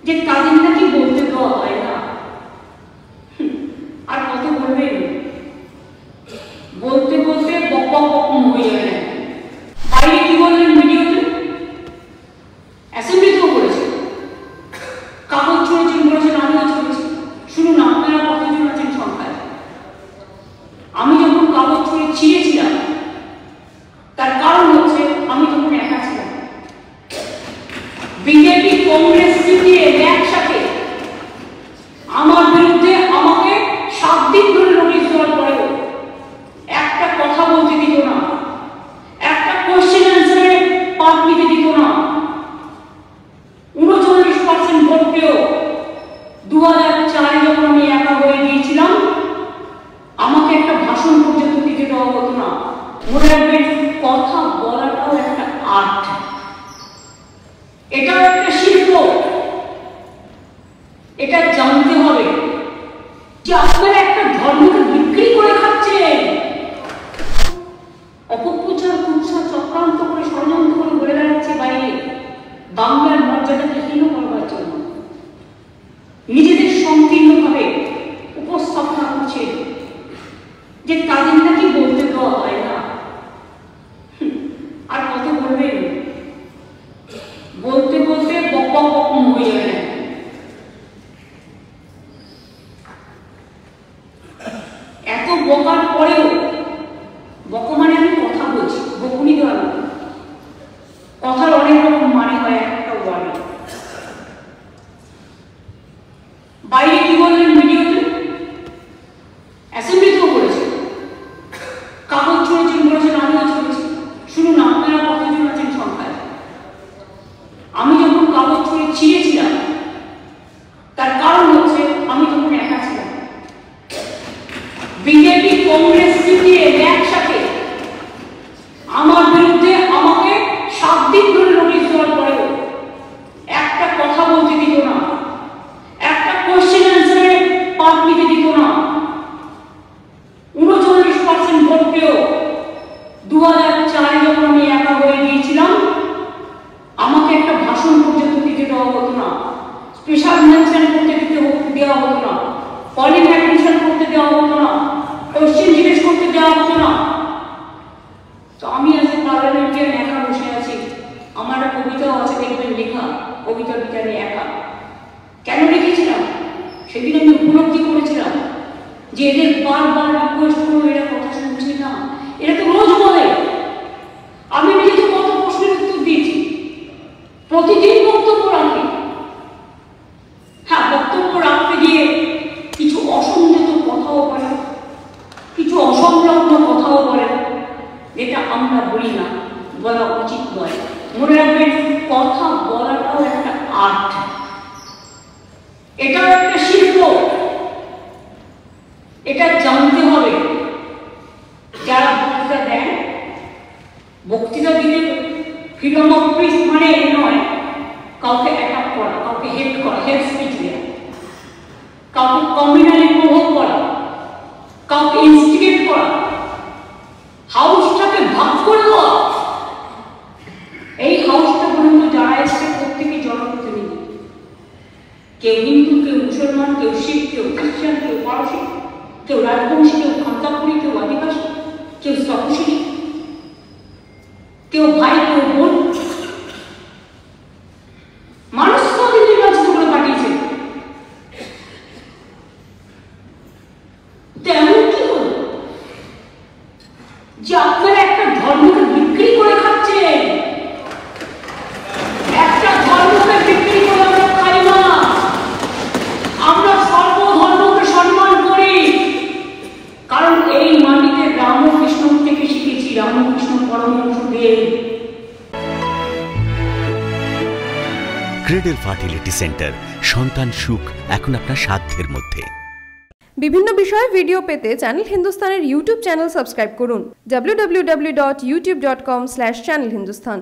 যে তাদের নাকি বলতে দেওয়া হয় না। আর কত বলবেন, বলতে বলতে বক হয়ে যাবে। বাইরে কি বললেন ভিডিওতে, অ্যাসেম্বলিতেও বলেছে, কাগজ ছুঁড়েছেন বলেছেন, আমিও ছুঁড়েছি। শুনুন আপনারা কতজন আছেন সংখ্যায়। আমি যখন কাগজ ছুঁড়ে ছিঁড়েছিলাম তার কারণ হচ্ছে আমি তখন একা ছিলাম। বিজেপি কংগ্রেস সিপিএ একসাথে আমার বিরুদ্ধে আমাকে 7 দিন ধরে নোটিশ দেওয়ার পরেও একটা কথা বলতে দিত না, একটা কোশ্চেন অ্যান্সারে পাঠ নিতে দিত না। 39% ভোট পেয়েও 2004-এ যখন আমি একা হয়ে গিয়েছিলাম আমাকে একটা ভাষণ পর্যন্ত দিতে দেওয়া হতো না। মনে রাখবেন, কথা বলাটাও একটা আর্ট, এটাও একটা শিল্প। এটা জানতে হবে যে আপনারা একটা ধর্মকে বিক্রি করে খাচ্ছেন। অপপ্রচার কুৎসা চক্রান্ত করে ষড়যন্ত্র করে বলে বেড়াচ্ছে বাইরে বাংলার মর্যাদাকে হীন করবার জন্য। নিজেদের সংকীর্ণভাবে উপস্থাপনা করছে যে তাদের নাকি বলতে দেওয়া হয় না। আর কত বলবেন, বলতে বলতে বক হয়ে যাবে। এত বকার পরেও, বক মানে আমি কথা বলছি, বকুনি দেওয়া না, কথার অনেক রকম মানে হয় একটা ওয়ার্ডে। বাইরে কি বললেন ভিডিওতে, অ্যাসেম্বলিতেও বলেছে, কাগজ ছুঁড়েছেন বলেছেন, আমিও ছুঁড়েছি। শুনুন আপনারা কতজন আছেন সংখ্যায়। আমি যখন কাগজ ছুঁড়ে ছিঁড়েছিলাম তার কারণ হচ্ছে আমি তখন একা ছিলাম। বিজেপি কংগ্রেস সিপিএ একসাথে আমার বিরুদ্ধে আমাকে 7 দিন ধরে নোটিশ দেওয়ার পরেও একটা কথা বলতে দিত না, একটা কোশ্চেন অ্যান্সারে পাঠ নিতে দিত না। 39% ভোট পেয়েও 2004-এ যখন আমি একা হয়ে গিয়েছিলাম আমাকে একটা ভাষণ পর্যন্ত দিতে দেওয়া হতো না, স্পেশাল মেনশন করতে দেওয়া হতো না, পলিং অ্যাটেনশন করতে দেওয়া হতো না, কোশ্চেন জিজ্ঞেস করতে দেওয়া হতো না। তো আমি আজ পার্লামেন্টের একা বসে আছি। আমার একটা কবিতাও আছে, দেখবেন লেখা, কবিতা বিজ্ঞানী একা। কেন লিখেছিলাম? সেদিন আমি উপলব্ধি করেছিলাম যে এদের বারবার রিকোয়েস্ট করে এরা কথা শুনছে না, এরা তো রোজ বলে। আমি নিজে তো কত প্রশ্নের উত্তর দিয়েছি, প্রতিদিন বক্তব্য রাখি। হ্যাঁ, বক্তব্য রাখতে গিয়ে কিছু অসংযত কথাও বলে, কিছু অসংলগ্ন কথাও বলে, যেটা আমরা বলি না, বলা উচিত নয়। মনে রাখবেন, কথা বলাটাও একটা আর্ট, এটাও একটা শিল্প। এটা জানতে হবে। যারা বক্তৃতা দেন, বক্তৃতা দিতে ফ্রিডম অফ স্পিচ মানে এই নয় কাউকে অ্যাটাক করা, কাউকে হেট করা, হেট স্পিচ দেওয়া, কাউকে কমিউনালি প্রভোগ করা, কাউকে ইনস্টিগেট করা, হাউসটাকে ভাগ করে দেওয়া। এই হাউসটা পর্যন্ত যারা এসছে প্রত্যেকে জনপ্রতিনিধি, কেউ হিন্দু, কেউ মুসলমান, কেউ শিখ, কেউ খ্রিস্টান, কেউ পারসি, কেউ রাজবংশী, কেউ খান্তাপুরি, কেউ আদিবাসী, কেউ তপশিলি, কেউ ভাই, কেউ বোন। মানুষ তাদের নির্বাচিত করে পাঠিয়েছে। তেমন কি হল যে আপনারা একটা ধর্মকে বিক্রি করে খাচ্ছেন? একটা ধর্মকে বিক্রি করে আমরা খাই না। আমরা সর্বধর্মকে সম্মান করি, কারণ এই মাটিতে রামকৃষ্ণ থেকে শিখেছি, Ramakrishna Paramahansadev. Cradle fertility centre, সন্তান সুখ এখন আপনার সাধ্যের মধ্যে। বিভিন্ন বিষয়ে ভিডিও পেতে চ্যানেল হিন্দুস্তানের ইউটিউব চ্যানেল সাবস্ক্রাইব করুন www.youtube.com/channelhindustan।